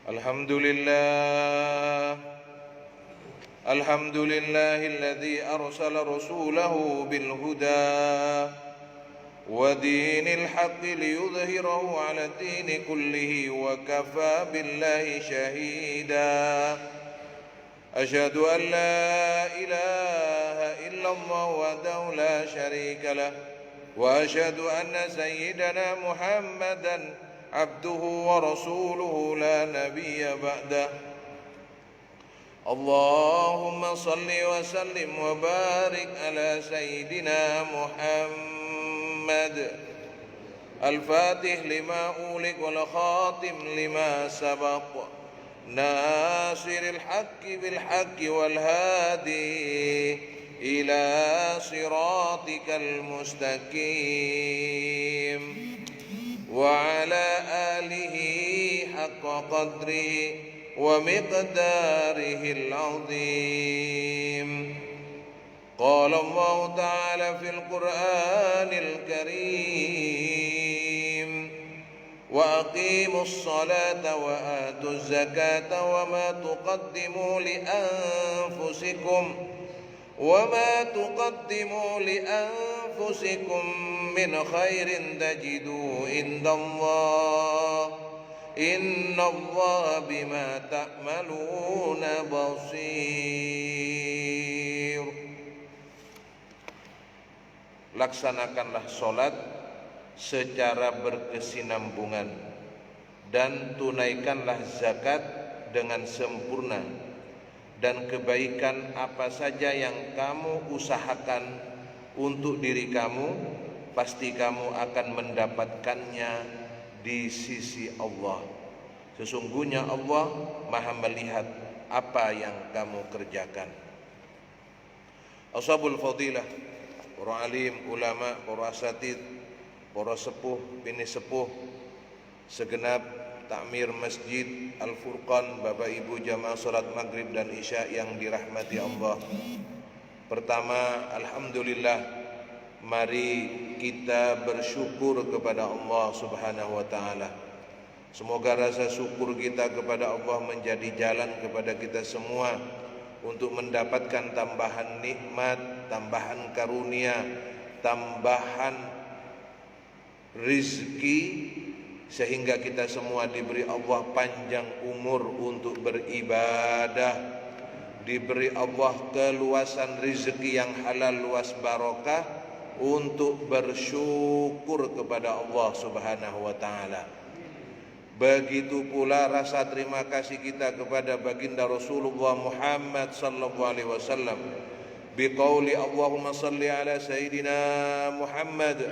الحمد لله الذي أرسل رسوله بالهدى ودين الحق ليظهره على الدين كله وكفى بالله شهيدا أشهد أن لا إله إلا الله وحده لا شريك له وأشهد أن سيدنا محمدا عبده ورسوله لا نبي بعده اللهم صل وسلم وبارك على سيدنا محمد الفاتح لما أغلق والخاتم لما سبق ناصر الحق بالحق والهادي إلى صراطك المستقيم وعلى آله حق قدره ومقداره العظيم قال الله تعالى في القرآن الكريم وأقيموا الصلاة وآتوا الزكاة وما تقدموا لأنفسكم من خير تجدوه عند الله إن الله بما تعملون بصير. Laksanakanlah sholat secara berkesinambungan dan tunaikanlah zakat dengan sempurna, dan kebaikan apa saja yang kamu usahakan untuk diri kamu, pasti kamu akan mendapatkannya di sisi Allah. Sesungguhnya Allah Maha melihat apa yang kamu kerjakan. Ashabul fadilah, para alim, ulama, para asatid, para sepuh, bini sepuh, segenap takmir Masjid Al-Furqan, Bapak Ibu jamaah salat maghrib dan isya yang dirahmati Allah. Pertama, alhamdulillah, mari kita bersyukur kepada Allah Subhanahu wa taala. Semoga rasa syukur kita kepada Allah menjadi jalan kepada kita semua untuk mendapatkan tambahan nikmat, tambahan karunia, tambahan rizki, sehingga kita semua diberi Allah panjang umur untuk beribadah, diberi Allah keluasan rizki yang halal luas barokah untuk bersyukur kepada Allah Subhanahu wa taala. Begitu pula rasa terima kasih kita kepada baginda Rasulullah Muhammad sallallahu alaihi wasallam biqauli Allahumma salli ala sayyidina Muhammad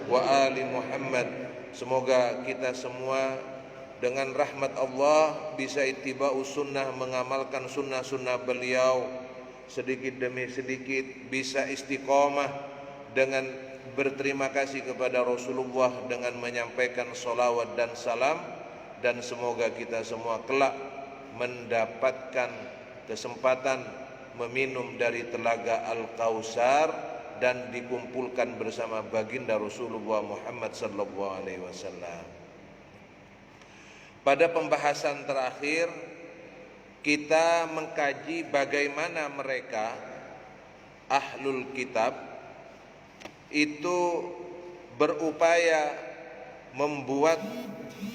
wa ali Muhammad. Semoga kita semua dengan rahmat Allah bisa ittiba'us sunnah, mengamalkan sunnah-sunnah beliau sedikit demi sedikit, bisa istiqomah dengan berterima kasih kepada Rasulullah dengan menyampaikan salawat dan salam, dan semoga kita semua kelak mendapatkan kesempatan meminum dari telaga Al-Kautsar dan dikumpulkan bersama baginda Rasulullah Muhammad sallallahu alaihi wasallam. Pada pembahasan terakhir kita mengkaji bagaimana mereka ahlul kitab itu berupaya membuat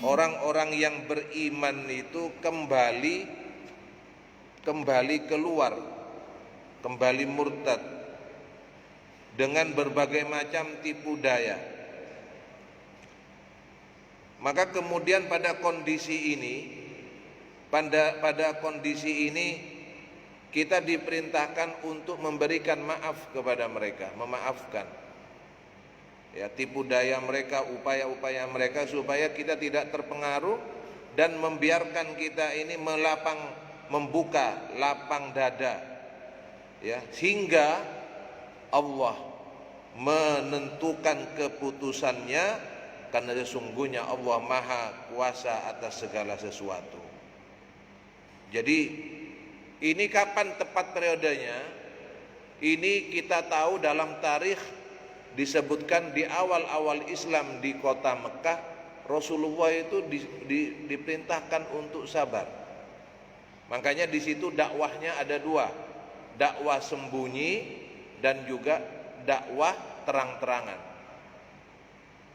orang-orang yang beriman itu kembali keluar, kembali murtad dengan berbagai macam tipu daya. Maka kemudian pada kondisi ini kita diperintahkan untuk memberikan maaf kepada mereka, memaafkan ya tipu daya mereka, upaya-upaya mereka, supaya kita tidak terpengaruh dan membiarkan kita ini membuka lapang dada ya, sehingga Allah menentukan keputusannya, karena sesungguhnya Allah Maha Kuasa atas segala sesuatu. Jadi ini kapan tepat periodenya? Ini kita tahu dalam tarikh disebutkan di awal-awal Islam di kota Mekah Rasulullah itu diperintahkan untuk sabar. Makanya di situ dakwahnya ada dua, dakwah sembunyi dan juga dakwah terang-terangan.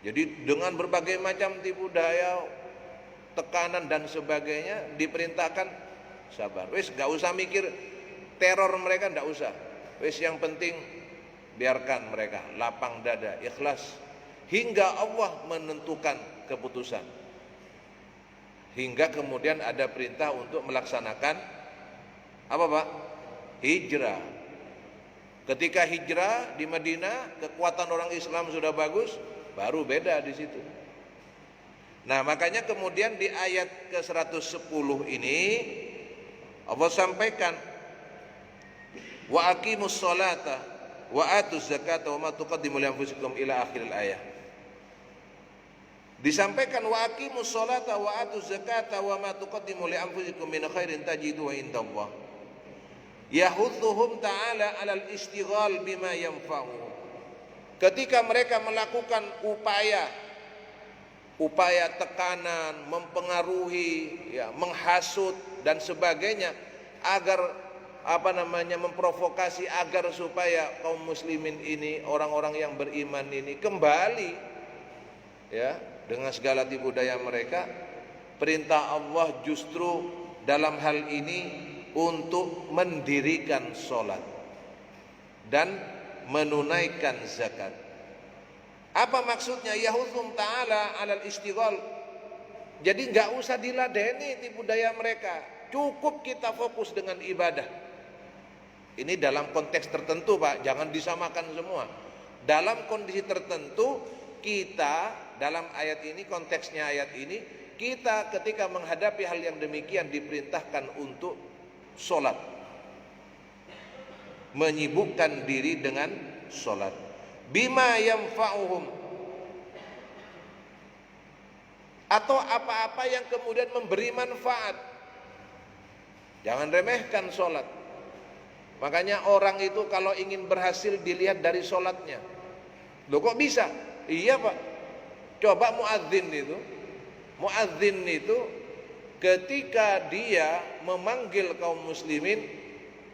Jadi dengan berbagai macam tipu daya, tekanan dan sebagainya diperintahkan sabar. Wis gak usah mikir teror mereka, gak usah. Wis yang penting biarkan mereka lapang dada, ikhlas hingga Allah menentukan keputusan. Hingga kemudian ada perintah untuk melaksanakan apa Pak? Hijrah. Ketika hijrah di Madinah, kekuatan orang Islam sudah bagus, baru beda di situ. Nah, makanya kemudian di ayat ke-110 ini Allah sampaikan wa aqimus sholata wa atuz zakata wa ma tuqaddimu li anfusikum ila akhiril ayat. Disampaikan wa aqimus sholata wa atuz zakata wa ma tuqaddimu li anfusikum min khairin tajiduhu indallah. Yahudzuhum ta'ala 'alal istighal bima yanfa'u. Ketika mereka melakukan upaya tekanan, mempengaruhi, ya, menghasut dan sebagainya agar memprovokasi agar supaya kaum muslimin ini, orang-orang yang beriman ini kembali, ya, dengan segala tipu daya mereka. Perintah Allah justru dalam hal ini untuk mendirikan sholat dan menunaikan zakat. Apa maksudnya? Yahudhum ta'ala 'alal istighal. Jadi enggak usah diladeni tipu daya mereka, cukup kita fokus dengan ibadah. Ini dalam konteks tertentu Pak, jangan disamakan semua. Dalam kondisi tertentu kita, dalam ayat ini, konteksnya ayat ini, kita ketika menghadapi hal yang demikian diperintahkan untuk sholat, menyibukkan diri dengan sholat. Bima yanfa'uhum, atau apa-apa yang kemudian memberi manfaat. Jangan remehkan sholat. Makanya orang itu kalau ingin berhasil dilihat dari sholatnya. Loh kok bisa? Iya Pak, coba muadzin itu ketika dia memanggil kaum muslimin,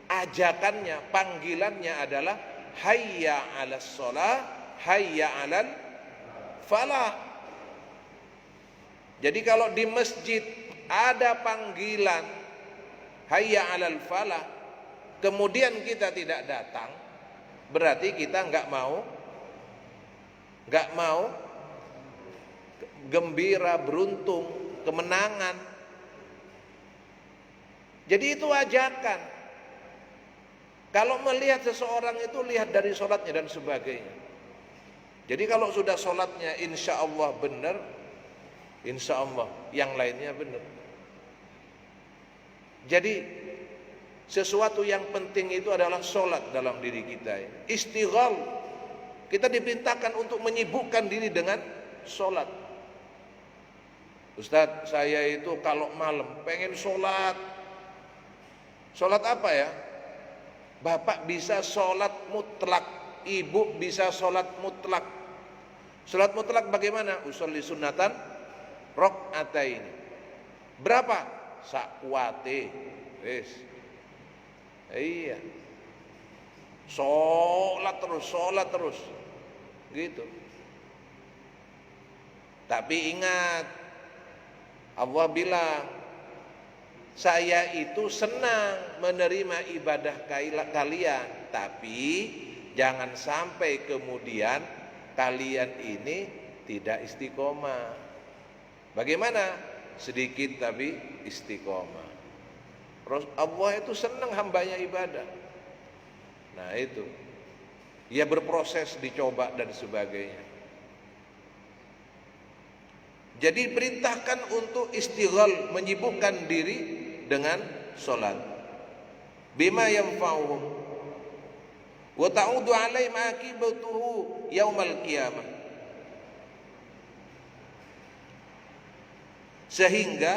ajakannya, panggilannya adalah hayya 'alas shalah, hayya 'alal falah. Jadi kalau di masjid ada panggilan hayya 'alal falah, kemudian kita tidak datang, berarti kita enggak mau gembira, beruntung, kemenangan. Jadi itu ajakan. Kalau melihat seseorang itu lihat dari sholatnya dan sebagainya. Jadi kalau sudah sholatnya insya Allah benar, insya Allah yang lainnya benar. Jadi sesuatu yang penting itu adalah sholat dalam diri kita. Istighal, kita diperintahkan untuk menyibukkan diri dengan sholat. Ustadz, saya itu kalau malam pengen sholat. Sholat apa ya? Bapak bisa sholat mutlak, ibu bisa sholat mutlak. Sholat mutlak bagaimana? Usolli sunnatan rok'atain. Berapa? Sakwate. Wis. Iya. Sholat terus. Gitu. Tapi ingat, Allah bilang, saya itu senang menerima ibadah kalian, tapi jangan sampai kemudian kalian ini tidak istiqomah. Bagaimana? Sedikit tapi istiqomah. Allah itu senang hambanya ibadah. Nah itu, ia berproses, dicoba dan sebagainya. Jadi perintahkan untuk istighal, menyibukkan diri dengan sholat. Bima yanfa'uhum wa ta'udu 'alaihim 'aqibatuhu yaumal qiyamah. Sehingga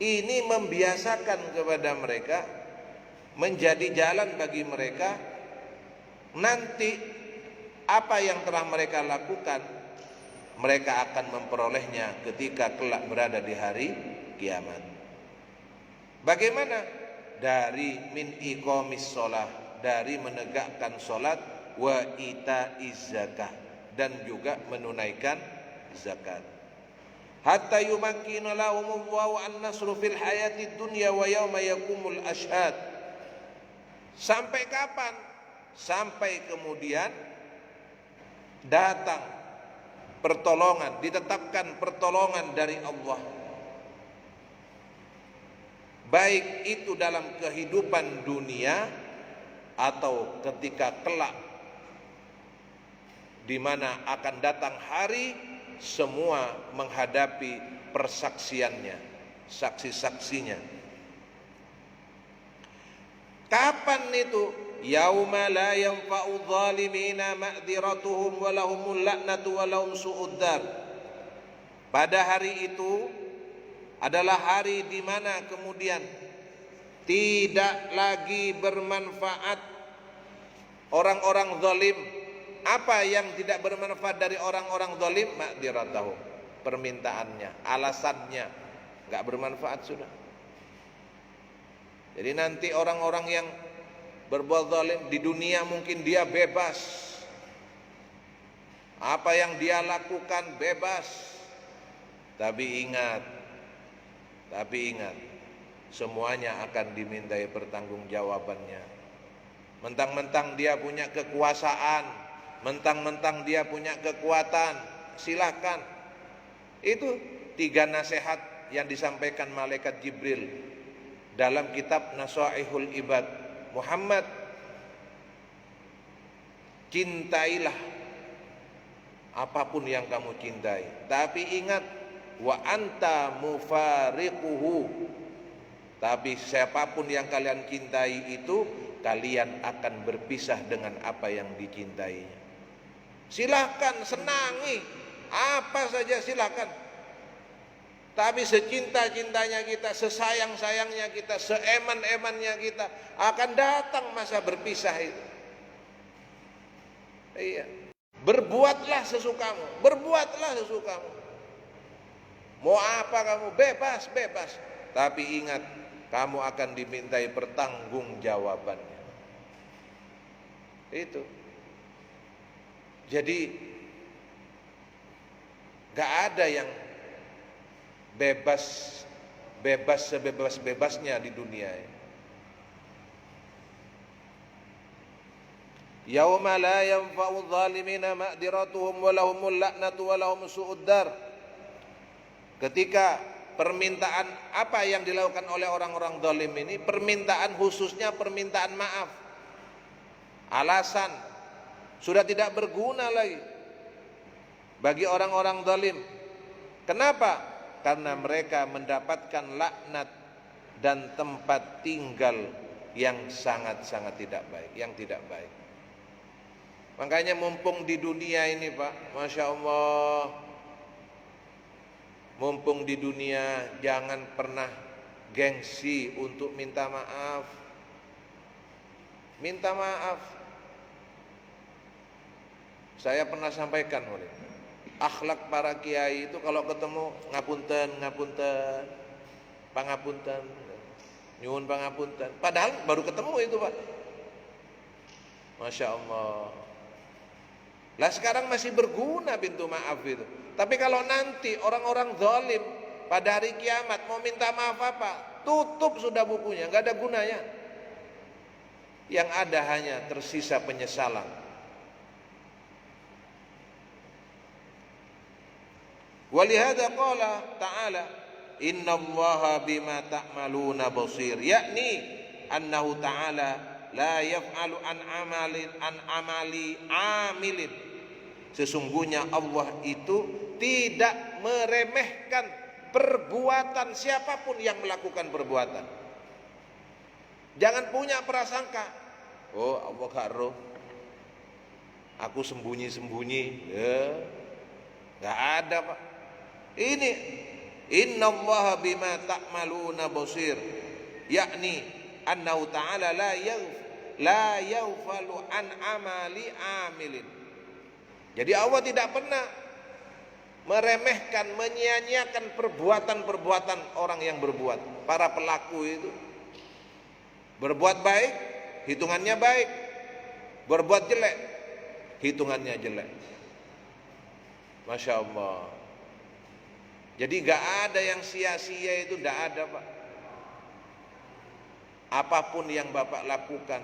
ini membiasakan kepada mereka, menjadi jalan bagi mereka nanti apa yang telah mereka lakukan, mereka akan memperolehnya ketika kelak berada di hari kiamat. Bagaimana? Dari min iqamis shalah, dari menegakkan salat, wa itaiz zakah, dan juga menunaikan zakat. Hatta yumakkina lahumullahu an-nasru fil hayatid dunya wa yauma yaqumul ashhad. Sampai kapan? Sampai kemudian datang pertolongan, ditetapkan pertolongan dari Allah, baik itu dalam kehidupan dunia atau ketika kelak di mana akan datang hari semua menghadapi persaksiannya, saksi-saksinya. Kapan itu? Yauma la yanfa'u dhalimina ma'dziratuhum wa lahumul la'natu wa lahum su'ud dar. Pada hari itu adalah hari di mana kemudian tidak lagi bermanfaat orang-orang zalim. Apa yang tidak bermanfaat dari orang-orang zalim? Ma'dziratahum, permintaannya, alasannya enggak bermanfaat sudah. Jadi nanti orang-orang yang berbuat zalim di dunia mungkin dia bebas, apa yang dia lakukan bebas, tapi ingat, semuanya akan dimintai pertanggungjawabannya. Mentang-mentang dia punya kekuasaan, mentang-mentang dia punya kekuatan, silakan. Itu 3 nasihat yang disampaikan malaikat Jibril dalam kitab Nasaihul Ibad. Muhammad, cintailah apapun yang kamu cintai, tapi ingat, wa anta mufariquhu, tapi siapapun yang kalian cintai itu kalian akan berpisah dengan apa yang dicintainya. Silahkan senangi apa saja, silahkan, tapi secinta-cintanya kita, sesayang-sayangnya kita, seeman-emannya kita, akan datang masa berpisah itu. Iya. Berbuatlah sesukamu, berbuatlah sesukamu. Mau apa kamu, bebas, bebas. Tapi ingat, kamu akan dimintai pertanggungjawabannya. Itu. Jadi gak ada yang bebas sebebas-bebasnya di dunia ini. Yauma la yanfa'u dhalimina ma'diratuhum wa lahumul la'natu wa lahum su'ud dar. Ketika permintaan apa yang dilakukan oleh orang-orang zalim ini, permintaan khususnya permintaan maaf, alasan sudah tidak berguna lagi bagi orang-orang zalim. Kenapa? Karena mereka mendapatkan laknat dan tempat tinggal yang sangat-sangat tidak baik, yang tidak baik. Makanya mumpung di dunia ini Pak, Masya Allah, mumpung di dunia jangan pernah gengsi untuk minta maaf. Minta maaf. Saya pernah sampaikan oleh akhlak para kiai itu kalau ketemu ngapunten, pangapunten, nyuwun pangapunten. Padahal baru ketemu itu Pak. Masya Allah. Lah sekarang masih berguna pintu maaf itu. Tapi kalau nanti orang-orang zalim pada hari kiamat mau minta maaf apa? Tutup sudah bukunya, nggak ada gunanya. Yang ada hanya tersisa penyesalan. Walihada qala ta'ala innallaha bima ta'maluna basir, yakni annahu ta'ala la yaf'alu an amali amilin. Sesungguhnya Allah itu tidak meremehkan perbuatan siapapun yang melakukan perbuatan. Jangan punya prasangka, oh Allah karo, aku sembunyi-sembunyi, nggak ada Pak. Ini innallaha bima ta'maluna basir, yakni annahu ta'ala la yaghfalu an amali amilin. Jadi Allah tidak pernah meremehkan, menyia-nyiakan perbuatan-perbuatan orang yang berbuat. Para pelaku itu berbuat baik, hitungannya baik. Berbuat jelek, hitungannya jelek. Masya Allah. Jadi gak ada yang sia-sia, itu gak ada, Pak. Apapun yang Bapak lakukan,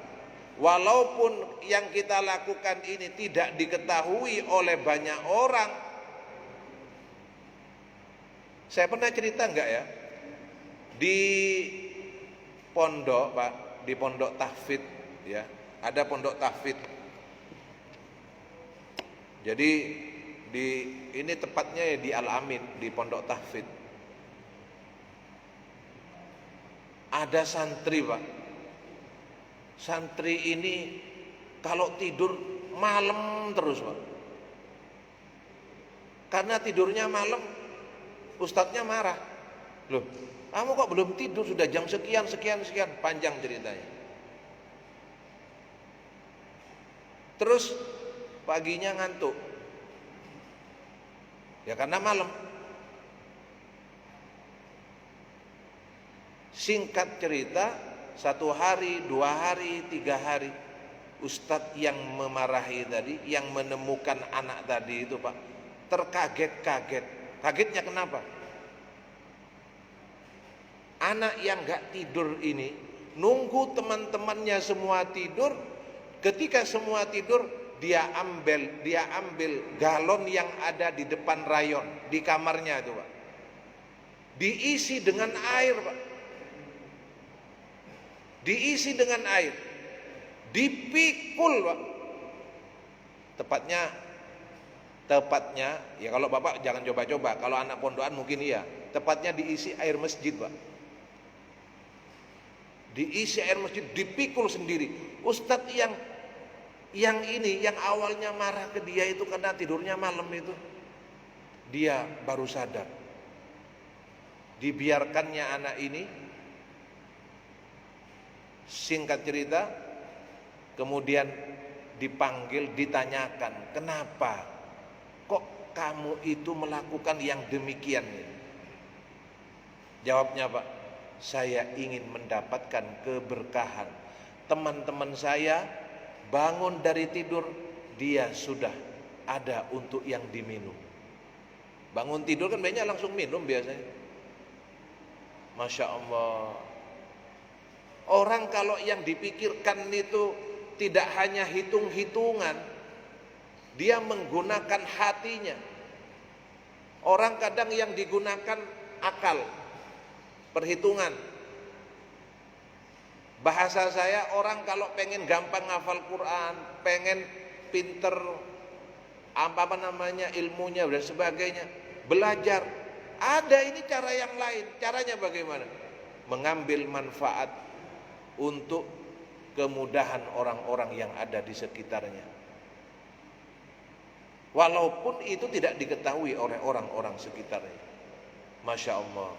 walaupun yang kita lakukan ini tidak diketahui oleh banyak orang. Saya pernah cerita enggak ya, di pondok, Pak, di pondok tahfidz ya, ada pondok tahfidz. Jadi ini tepatnya ya di Al-Amin, di pondok tahfidz. Ada santri, Pak. Santri ini kalau tidur malam terus, Pak. Karena tidurnya malam, ustadznya marah. Loh, kamu kok belum tidur, sudah jam sekian, panjang ceritanya. Terus paginya ngantuk. Ya karena malam. Singkat cerita, 1 hari, 2 hari, 3 hari, ustadz yang memarahi tadi, yang menemukan anak tadi itu, Pak, terkaget-kaget. Kagetnya kenapa? Anak yang gak tidur ini nunggu teman-temannya semua tidur. Ketika semua tidur, dia ambil galon yang ada di depan rayon di kamarnya itu, Pak. Diisi dengan air, Pak. Diisi dengan air. Dipikul, Pak. Tepatnya ya, kalau Bapak jangan coba-coba, kalau anak pondokan mungkin iya. Tepatnya diisi air masjid, Pak. Diisi air masjid, dipikul sendiri. Ustadz yang awalnya marah ke dia itu karena tidurnya malam itu, dia baru sadar. Dibiarkannya anak ini, singkat cerita, kemudian dipanggil, ditanyakan, kenapa kok kamu itu melakukan yang demikian? Jawabnya, Pak, saya ingin mendapatkan keberkahan. Teman-teman saya bangun dari tidur, dia sudah ada untuk yang diminum. Bangun tidur kan banyak langsung minum biasanya. Masya Allah. Orang kalau yang dipikirkan itu tidak hanya hitung-hitungan, dia menggunakan hatinya. Orang kadang yang digunakan akal, perhitungan. Bahasa saya, orang kalau pengen gampang ngafal Quran, pengen pinter ilmunya dan sebagainya, belajar. Ada ini cara yang lain. Caranya bagaimana? Mengambil manfaat untuk kemudahan orang-orang yang ada di sekitarnya, walaupun itu tidak diketahui oleh orang-orang sekitarnya. Masya Allah.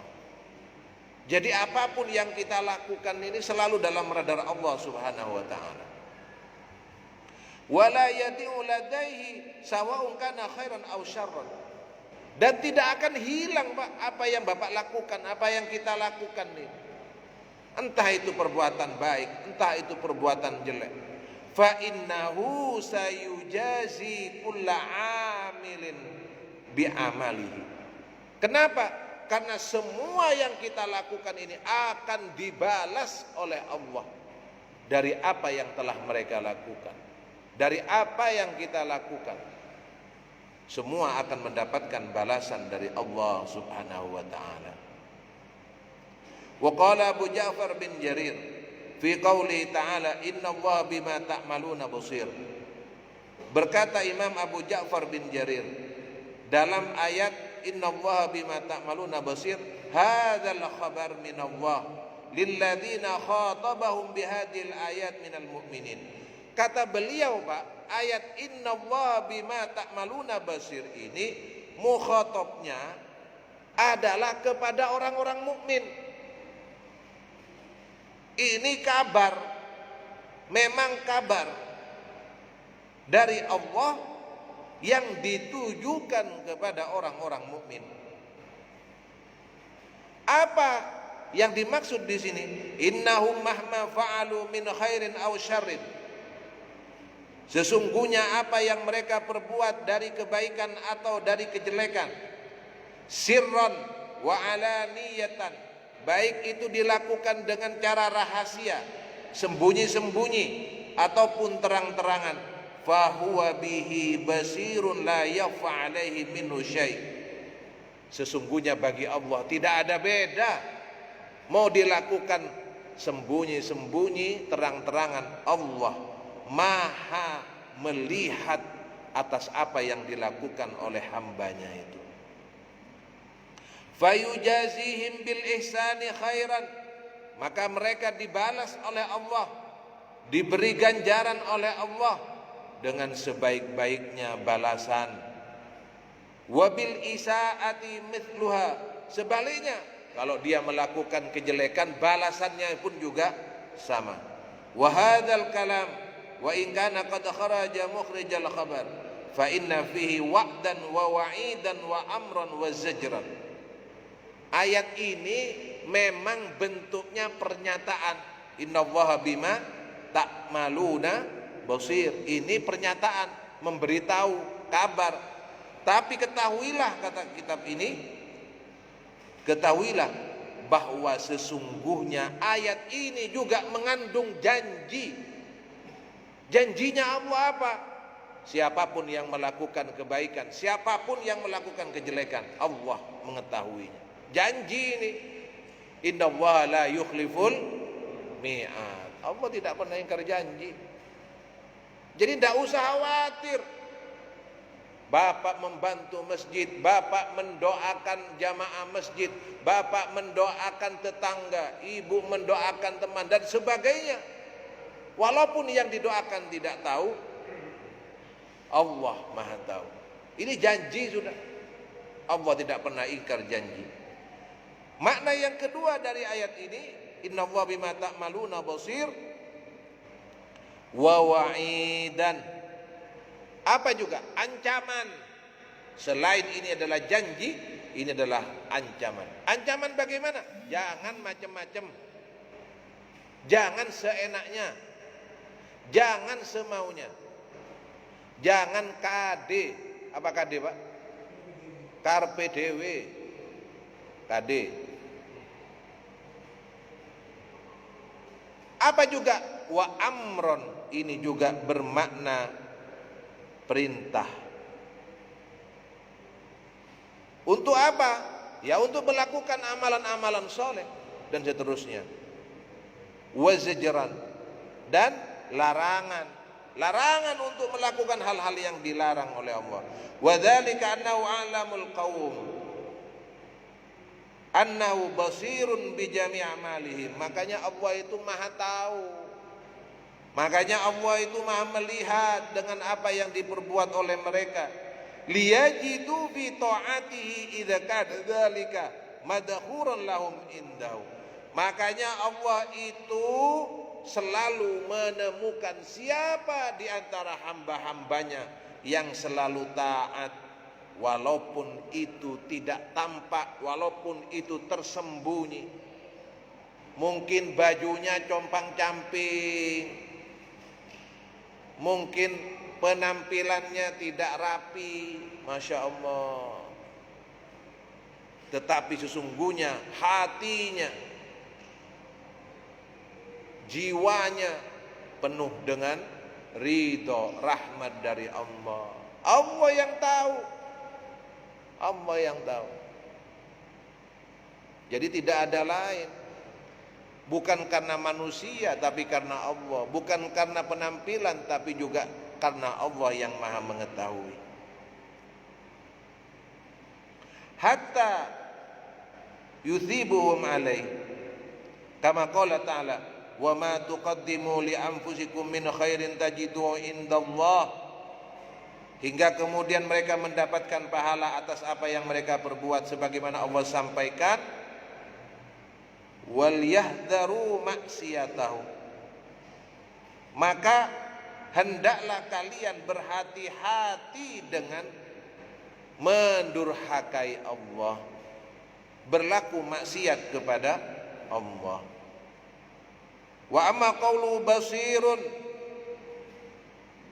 Jadi apapun yang kita lakukan ini selalu dalam radar Allah Subhanahu wa ta'ala. Wala yadi'u ladaihi sawa'un kana khairan aw syarran. Dan tidak akan hilang, Pak, apa yang Bapak lakukan, apa yang kita lakukan ini. Entah itu perbuatan baik, entah itu perbuatan jelek. Fa innahu sayujazi kulla amilin bi amalihi. Kenapa? Karena semua yang kita lakukan ini akan dibalas oleh Allah dari apa yang telah mereka lakukan. Dari apa yang kita lakukan, semua akan mendapatkan balasan dari Allah Subhanahu wa ta'ala. Wa qala Abu Ja'far bin Jarir fi qouli ta'ala innallaha bima ta'maluna basir. Berkata Imam Abu Ja'far bin Jarir dalam ayat innallaha bima ta'maluna basir, hadzal khabar minallah lilladzina khatabahum bihadhil ayat minal mu'minin. Kata beliau, Pak, ayat innallaha bima ta'maluna basir ini mukhatabnya adalah kepada orang-orang mukmin. Ini kabar, memang kabar dari Allah yang ditujukan kepada orang-orang mukmin. Apa yang dimaksud di sini? Innahum mahma fa'alu min khairin aw syarrin. Sesungguhnya apa yang mereka perbuat dari kebaikan atau dari kejelekan, sirran wa alaniyatan, baik itu dilakukan dengan cara rahasia, sembunyi-sembunyi ataupun terang-terangan, fahuwa bihi basirun la yafa alaihi minhu syai'. Sesungguhnya bagi Allah tidak ada beda, mau dilakukan sembunyi-sembunyi, terang-terangan, Allah Maha melihat atas apa yang dilakukan oleh hambanya itu. Fayujazihim bil ihsani khairan, maka mereka dibalas oleh Allah, diberi ganjaran oleh Allah dengan sebaik-baiknya balasan. Wabil isaati mithluha, sebaliknya kalau dia melakukan kejelekan balasannya pun juga sama. Wa hadzal kalam wa in kana qad kharaja mukhrijal khabar fa inna fihi wa'dan wa wa'idan wa amran wa zajran. Ayat ini memang bentuknya pernyataan, innallaha bima ta'maluna basir. Ini pernyataan, memberitahu kabar. Tapi ketahuilah, kata kitab ini, ketahuilah bahwa sesungguhnya ayat ini juga mengandung janji. Janjinya Allah apa? Siapapun yang melakukan kebaikan, siapapun yang melakukan kejelekan, Allah mengetahuinya. Janji ini, innallaha la yukhliful mi'ad. Allah tidak pernah ingkar janji. Jadi tidak usah khawatir. Bapak membantu masjid, bapak mendoakan jamaah masjid, bapak mendoakan tetangga, ibu mendoakan teman dan sebagainya. Walaupun yang didoakan tidak tahu, Allah Maha tahu. Ini janji sudah. Allah tidak pernah ingkar janji. Makna yang kedua dari ayat ini, innallaha bima ta'maluna basir, wa wa'idan. Apa juga? Ancaman. Selain ini adalah janji, ini adalah ancaman. Ancaman bagaimana? Jangan macam-macam. Jangan seenaknya. Jangan semaunya. Jangan KD. Apa KD, Pak? Karpe dewe. KD. Apa juga? Wa amron. Ini juga bermakna perintah. Untuk apa? Ya untuk melakukan amalan-amalan soleh dan seterusnya. Wa zajran, dan larangan. Larangan untuk melakukan hal-hal yang dilarang oleh Allah. Wa dzalika annahu a'lamul qaum, annahu basirun bi jami' amalihim. Makanya Allah itu Maha tahu. Makanya Allah itu Maha melihat dengan apa yang diperbuat oleh mereka. Liyajidu fi ta'atihi idza kana dzalika madkhuran lahum indahu. Makanya Allah itu selalu menemukan siapa di antara hamba-hambanya yang selalu taat, walaupun itu tidak tampak, walaupun itu tersembunyi. Mungkin bajunya compang-camping, mungkin penampilannya tidak rapi, Masya Allah, tetapi sesungguhnya hatinya, jiwanya penuh dengan ridho, rahmat dari Allah. Allah yang tahu. Allah yang tahu. Jadi tidak ada lain. Bukan karena manusia tapi karena Allah. Bukan karena penampilan tapi juga karena Allah yang Maha mengetahui. Hatta yuthibuhum alaih. Kama qala ta'ala, wa ma tuqaddimu li anfusikum min khairin tajiduhu indallah. Hingga kemudian mereka mendapatkan pahala atas apa yang mereka perbuat, sebagaimana Allah sampaikan, wal yahdharu maksiyatahu. Maka hendaklah kalian berhati-hati dengan mendurhakai Allah, berlaku maksiat kepada Allah. Wa amma qaulu basirun,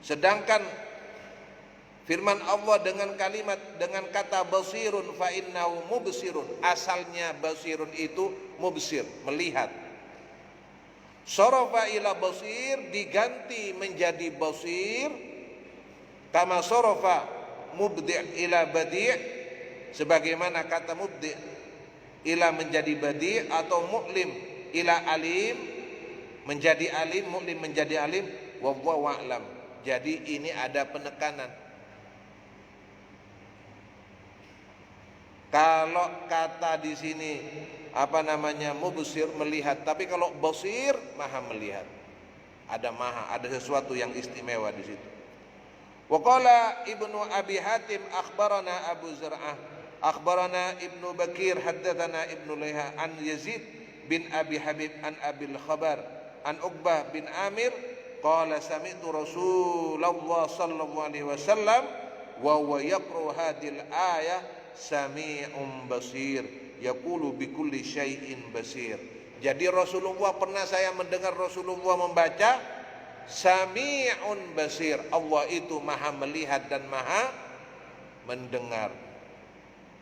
sedangkan firman Allah dengan kata basirun fa innahu mubsirun, asalnya basirun itu mubsir, melihat. Sarafa ila basir, diganti menjadi basir, kama sarafa mubdi' ila badi', sebagaimana kata mubdi' ila menjadi badi', atau mu'lim ila alim menjadi alim, mu'lim menjadi alim. Wallahu a'lam. Jadi ini ada penekanan. Kalau kata di sini mubsir, melihat, tapi kalau basir, maha melihat. Ada sesuatu yang istimewa di situ. Wa qala Ibnu Abi Hatim akhbarana Abu Zur'ah akhbarana Ibnu Bakir haddatsana Ibnu Laiha an Yazid bin Abi Habib an Abil Khabar an Uqbah bin Amir qala sami'tu Rasulullah sallallahu alaihi wasallam wa huwa yaqra hadhil ayah sami'un basir yaqulu bikulli syai'in basir. Jadi Rasulullah, pernah saya mendengar Rasulullah membaca sami'un basir, Allah itu maha melihat dan maha mendengar.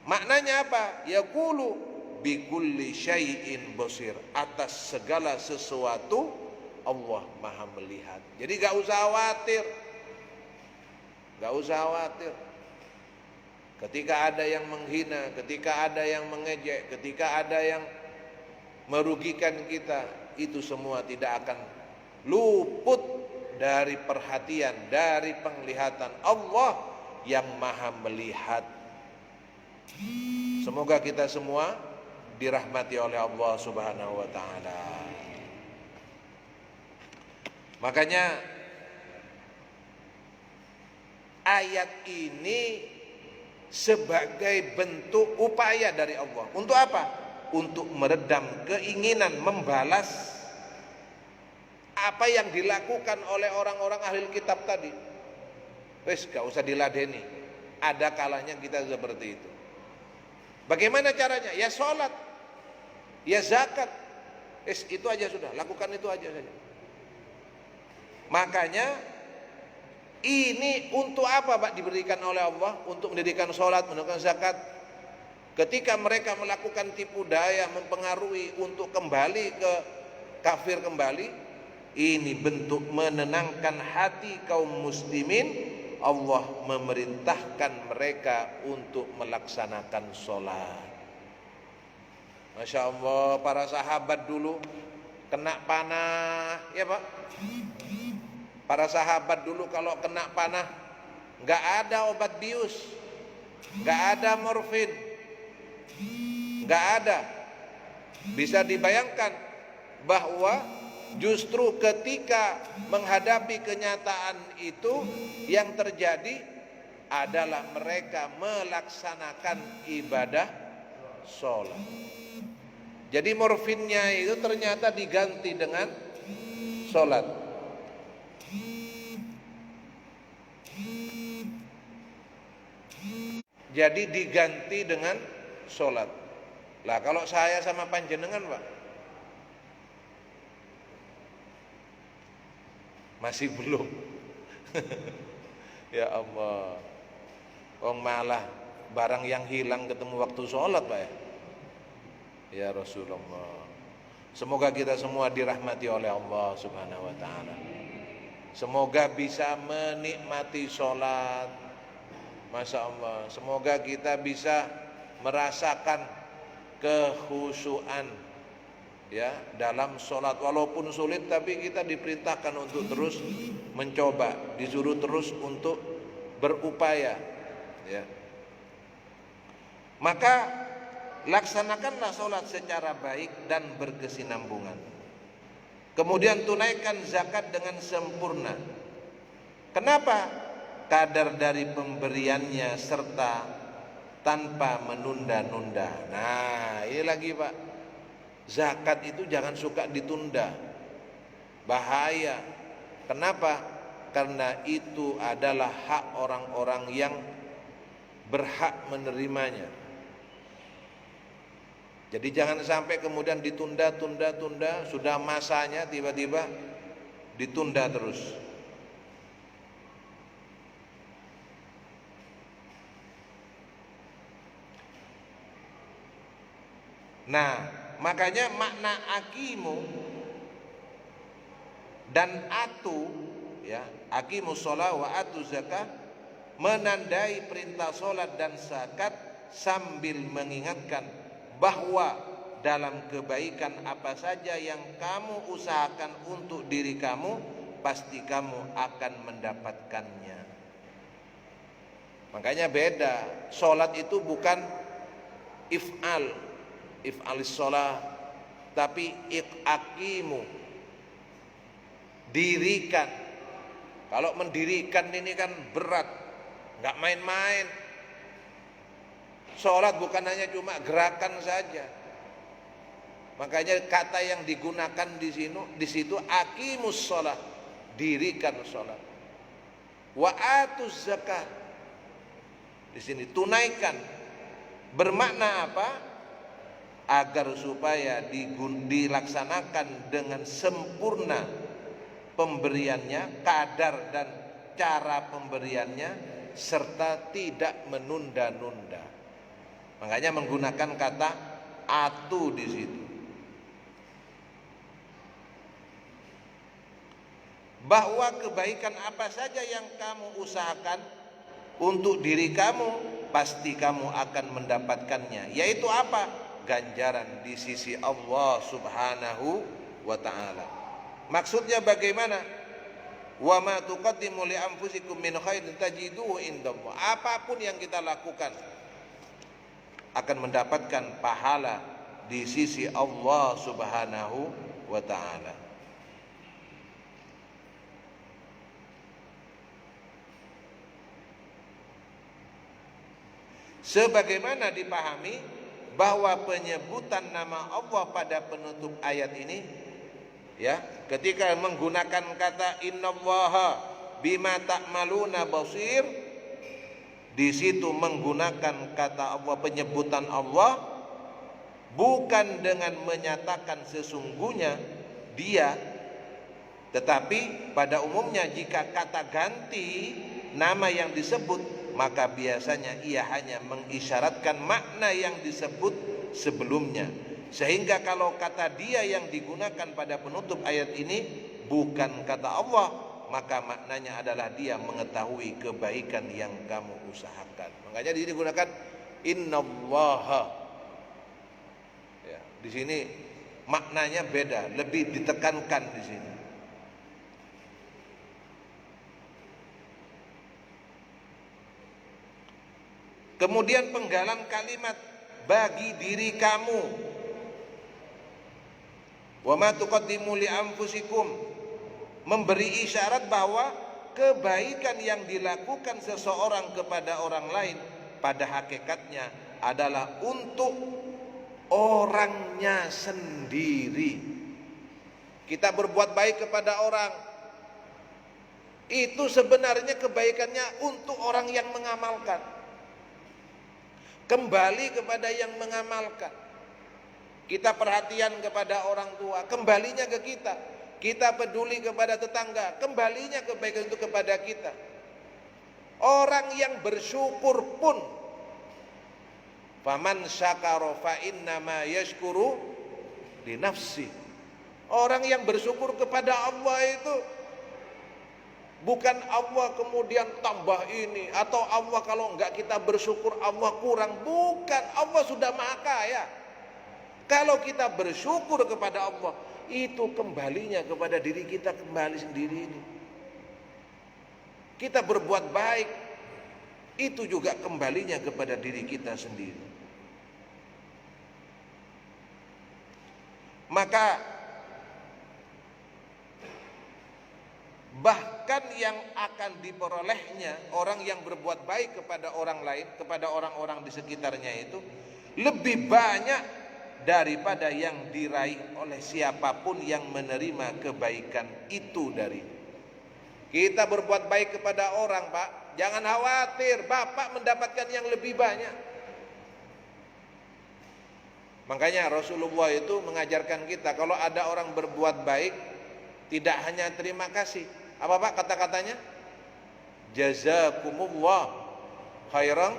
Maknanya apa? Yaqulu bikulli syai'in basir, atas segala sesuatu Allah maha melihat. Jadi gak usah khawatir. Ketika ada yang menghina, ketika ada yang mengejek, ketika ada yang merugikan kita, itu semua tidak akan luput dari perhatian, dari penglihatan Allah yang maha melihat. Semoga kita semua dirahmati oleh Allah Subhanahu wa ta'ala. Makanya ayat ini sebagai bentuk upaya dari Allah. Untuk apa? Untuk meredam keinginan membalas apa yang dilakukan oleh orang-orang ahli kitab tadi. Wes, gak usah diladeni. Ada kalanya kita seperti itu. Bagaimana caranya? Ya sholat, ya zakat. Wes, itu aja sudah, lakukan itu aja saja. Makanya ini untuk apa Pak diberikan oleh Allah? Untuk mendirikan sholat, mendirikan zakat. Ketika mereka melakukan tipu daya, mempengaruhi untuk kembali ke kafir kembali, ini bentuk menenangkan hati kaum muslimin. Allah memerintahkan mereka untuk melaksanakan sholat. Masya Allah, para sahabat dulu kena panah, ya Pak. Para sahabat dulu kalau kena panah, nggak ada obat bius, nggak ada morfin, nggak ada. Bisa dibayangkan bahwa justru ketika menghadapi kenyataan itu, yang terjadi adalah mereka melaksanakan ibadah sholat. Jadi morfinnya itu ternyata diganti dengan sholat. Jadi diganti dengan sholat. Lah kalau saya sama panjenengan Pak, masih belum. Ya Allah, malah barang yang hilang ketemu waktu sholat Pak ya. Ya Rasulullah, semoga kita semua dirahmati oleh Allah Subhanahu wa ta'ala. Semoga bisa menikmati sholat. Masya Allah, semoga kita bisa merasakan kekhusyuan ya dalam sholat. Walaupun sulit, tapi kita diperintahkan untuk terus mencoba, disuruh terus untuk berupaya ya. Maka laksanakanlah sholat secara baik dan berkesinambungan. Kemudian tunaikan zakat dengan sempurna. Kenapa? Kadar dari pemberiannya serta tanpa menunda-nunda. Nah, ini lagi Pak, zakat itu jangan suka ditunda, bahaya. Kenapa? karena itu adalah hak orang-orang yang berhak menerimanya. Jadi jangan sampai kemudian ditunda, sudah masanya tiba-tiba ditunda terus. Nah, makanya makna aqimu dan atu, ya, aqimus shalah wa atu zakat, menandai perintah salat dan zakat sambil mengingatkan bahwa dalam kebaikan apa saja yang kamu usahakan untuk diri kamu, pasti kamu akan mendapatkannya. Makanya beda, salat itu bukan if'alis shalah, tapi aqimu, dirikan. Kalau mendirikan ini kan berat, nggak main-main. Sholat bukan hanya cuma gerakan saja. Makanya kata yang digunakan di situ aqimus shalah, dirikan sholat. Wa atuz zakat, di sini tunaikan. Bermakna apa? Agar supaya dilaksanakan dengan sempurna pemberiannya, kadar dan cara pemberiannya, serta tidak menunda-nunda. Makanya menggunakan kata atu di situ. Bahwa kebaikan apa saja yang kamu usahakan untuk diri kamu, pasti kamu akan mendapatkannya. Yaitu apa? Ganjaran di sisi Allah Subhanahu wa ta'ala. Maksudnya bagaimana? Wa ma tuqaddimu li anfusikum min khairin tajiduhu indallah. Apapun yang kita lakukan akan mendapatkan pahala di sisi Allah Subhanahu wa ta'ala. Sebagaimana dipahami bahwa penyebutan nama Allah pada penutup ayat ini, ya, ketika menggunakan kata innallaha bima ta'maluna basir, di situ menggunakan kata Allah, penyebutan Allah, bukan dengan menyatakan sesungguhnya dia, tetapi pada umumnya jika kata ganti nama yang disebut, maka biasanya ia hanya mengisyaratkan makna yang disebut sebelumnya. Sehingga kalau kata dia yang digunakan pada penutup ayat ini bukan kata Allah, maka maknanya adalah dia mengetahui kebaikan yang kamu usahakan. Makanya di sini digunakan innallaha. Ya, di sini maknanya beda, lebih ditekankan di sini. Kemudian penggalan kalimat bagi diri kamu. Wa ma tuqaddimu li anfusikum, memberi isyarat bahwa kebaikan yang dilakukan seseorang kepada orang lain pada hakikatnya adalah untuk orangnya sendiri. Kita berbuat baik kepada orang, itu sebenarnya kebaikannya untuk orang yang mengamalkan, kembali kepada yang mengamalkan. Kita perhatian kepada orang tua, kembalinya ke kita. Kita peduli kepada tetangga, kembalinya kebaikan itu kepada kita. Orang yang bersyukur pun, faman syakara fa innama yashkuru li nafsi. Orang yang bersyukur kepada Allah itu bukan Allah kemudian tambah ini, atau Allah kalau enggak kita bersyukur Allah kurang. Bukan, Allah sudah maha kaya. Kalau kita bersyukur kepada Allah, itu kembalinya kepada diri kita kembali sendiri ini. Kita berbuat baik, itu juga kembalinya kepada diri kita sendiri. Maka bahkan yang akan diperolehnya orang yang berbuat baik kepada orang lain, kepada orang-orang di sekitarnya itu lebih banyak daripada yang diraih oleh siapapun yang menerima kebaikan itu dari. Kita berbuat baik kepada orang, Pak, jangan khawatir, Bapak mendapatkan yang lebih banyak. Makanya Rasulullah itu mengajarkan kita, kalau ada orang berbuat baik, tidak hanya terima kasih. Apa Pak kata-katanya? Jazakumullah khairan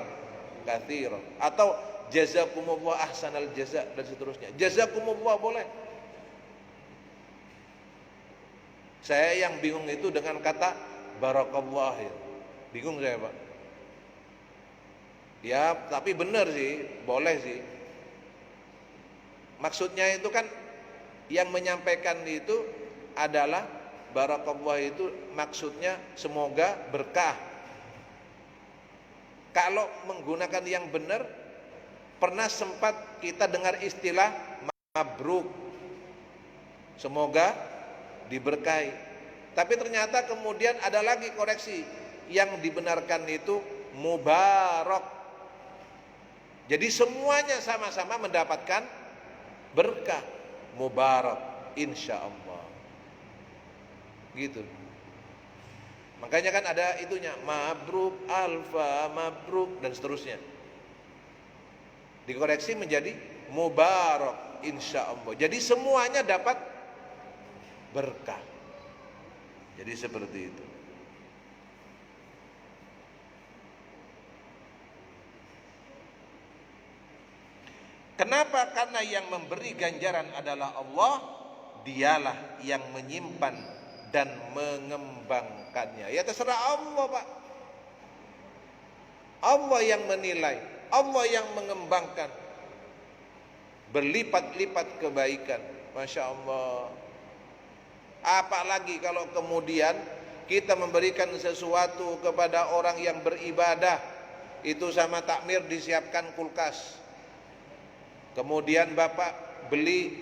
katsiran, atau jazakumullah ahsanal jaza, dan seterusnya. Jazakumullah boleh. Saya yang bingung itu dengan kata barakallah ya. Bingung saya, Pak. Ya, tapi benar sih, boleh sih. Maksudnya itu kan yang menyampaikan itu adalah barakallah itu maksudnya semoga berkah. Kalau menggunakan yang benar, pernah sempat kita dengar istilah mabruk, semoga diberkahi. Tapi ternyata kemudian ada lagi koreksi, yang dibenarkan itu mubarak. Jadi semuanya sama-sama mendapatkan berkah, mubarak insyaallah. Gitu. Makanya kan ada itunya, mabruk, alfa mabruk, dan seterusnya. Dikoreksi menjadi mubarak insyaallah. Jadi semuanya dapat berkah. Jadi seperti itu. Kenapa? Karena yang memberi ganjaran adalah Allah. Dialah yang menyimpan dan mengembangkannya. Ya terserah Allah, Pak. Allah yang menilai, Allah yang mengembangkan, berlipat-lipat kebaikan. Masya Allah. Apalagi kalau kemudian kita memberikan sesuatu kepada orang yang beribadah, itu sama takmir disiapkan kulkas. Kemudian Bapak beli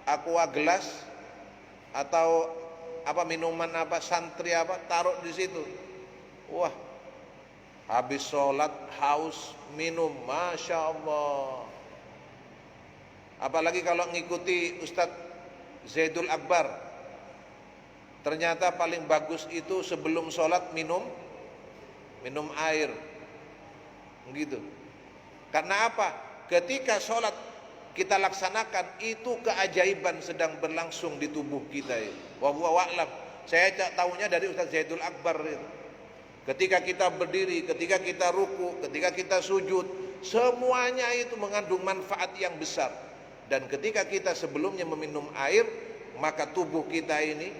aqua gelas atau apa minuman apa santri apa taruh di situ. Wah, habis sholat haus minum, Masya Allah. Apalagi kalau ngikuti Ustadz Zaidul Akbar, ternyata paling bagus itu sebelum sholat minum air, gitu. Karena apa? Ketika sholat kita laksanakan, itu keajaiban sedang berlangsung di tubuh kita. Wallahu a'lam. Saya tahunya dari Ustaz Zaidul Akbar itu. Ketika kita berdiri, ketika kita ruku, ketika kita sujud, semuanya itu mengandung manfaat yang besar. Dan ketika kita sebelumnya meminum air, maka tubuh kita ini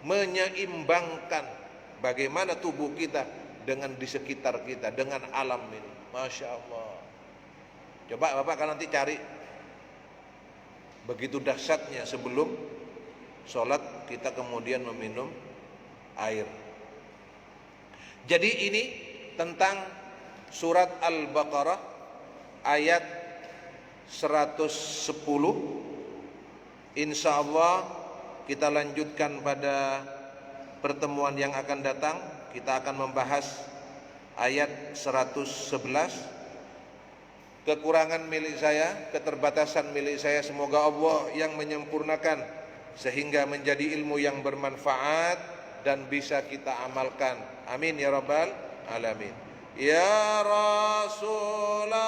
menyeimbangkan bagaimana tubuh kita dengan di sekitar kita, dengan alam ini. Masya Allah. Coba Bapak kan nanti cari, begitu dahsyatnya sebelum sholat kita kemudian meminum air. Jadi ini tentang surat Al-Baqarah ayat 110. Insya Allah kita lanjutkan pada pertemuan yang akan datang. Kita akan membahas ayat 111. Kekurangan milik saya, keterbatasan milik saya, semoga Allah yang menyempurnakan sehingga menjadi ilmu yang bermanfaat dan bisa kita amalkan. Amin ya rabbal alamin. Ya Rasulullah,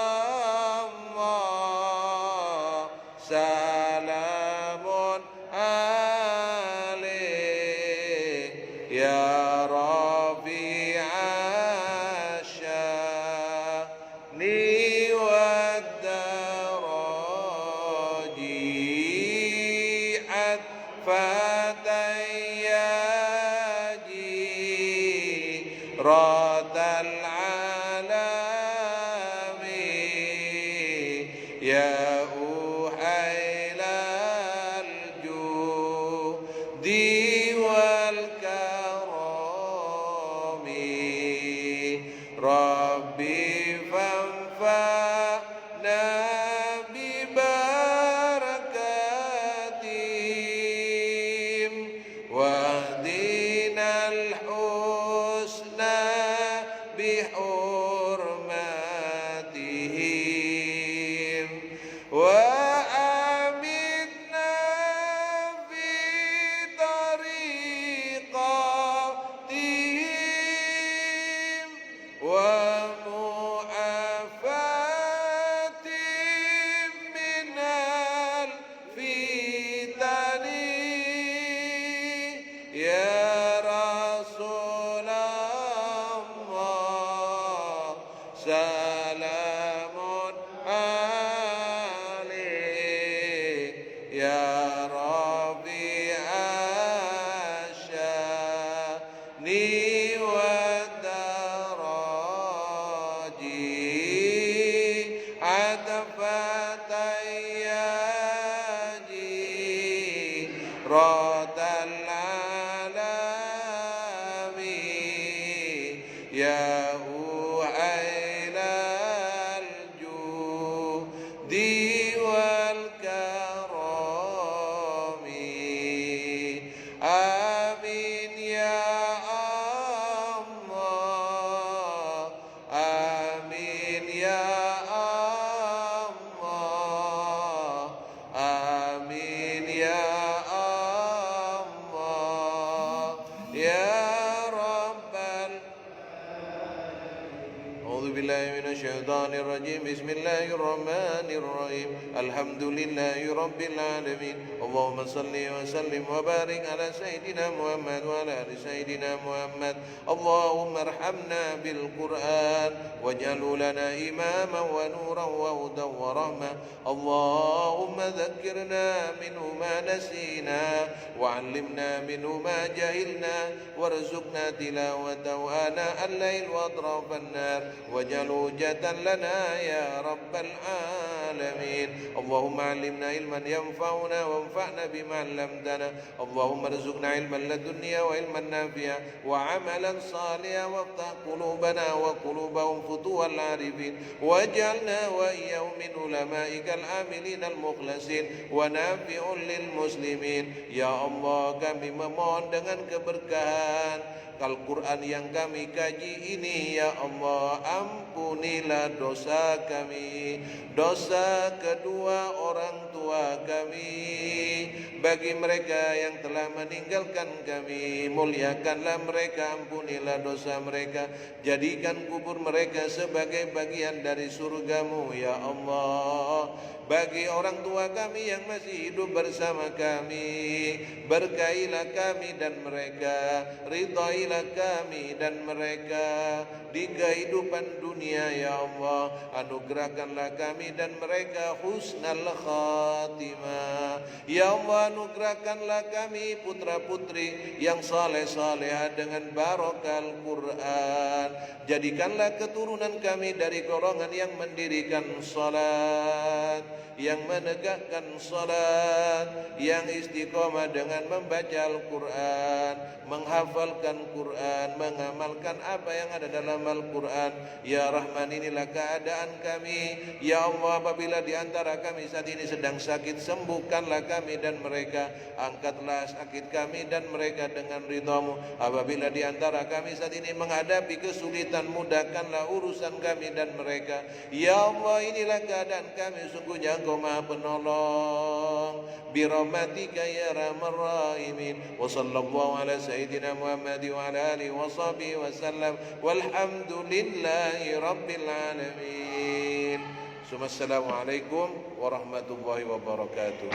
salamun alaik ya Rabi'a sya'ni radal alami ya uhailal judi wal karami rabbi fanfa'na bi barakatim wahdinal bihurmatihim wa amitna fi tariqat ratal alamin ya u'ailal judi wal karami amin ya Allah amin ya Allah amin ya Allah ya rabbal أعوذ بالله من الشيطان الرجيم بسم الله الرحمن الرحيم الحمد لله رب العالمين اللهم صل وسلم وبارك على سيدنا محمد وعلى آل سيدنا محمد اللهم ارحمنا بالقرآن واجعله لنا إماما ونورا وهدى ورحمة اللهم ذكرنا منه ما نسينا وعلمنا منه ما جهلنا وارزقنا تلاوته آناء الليل وأطراف النار واجعله حجة لنا يا رب العالمين اللهم علمنا علما ينفعنا وانفعنا بما علمتنا اللهم ارزقنا علما لدنيا وعلما نافعا وعملا صالحا وافتح قلوبنا وقلوبهم فتوح العارفين واجعلنا وإياهم من علمائك العاملين المخلصين ونافع للمسلمين يا Allah kami memohon dengan keberkahan Al-Quran yang kami kaji ini ya Allah ampunilah dosa kami dosa kedua orang tua kami bagi mereka yang telah meninggalkan kami muliakanlah mereka ampunilah dosa mereka jadikan kubur mereka sebagai bagian dari surgamu ya Allah bagi orang tua kami yang masih hidup bersama kami berkailah kami dan mereka ridailah kami dan mereka di kehidupan dunia ya Allah anugerahkanlah kami dan mereka husnal khatimah ya Allah anugerahkanlah kami putra putri yang saleh salehah dengan barokah Al-Quran jadikanlah keturunan kami dari golongan yang mendirikan salat yang menegakkan salat yang istiqomah dengan membaca Al-Quran menghafalkan Quran mengamalkan apa yang ada dalam Al-Quran ya Rahman inilah keadaan kami ya Allah apabila di antara kami saat ini sedang sakit sembuhkanlah kami dan mereka angkatlah sakit kami dan mereka dengan ridhamu apabila di antara kami saat ini menghadapi kesulitan mudahkanlah urusan kami dan mereka ya Allah inilah keadaan kami sungguhnya Engkau Maha Penolong birahmatika ya arhamar rahimin wa sallallahu ala sayyidina Muhammad wa ala alihi wa sahbihi wa sallam walhamdulillahi rabbil alamin. Assalamualaikum warahmatullahi wabarakatuh.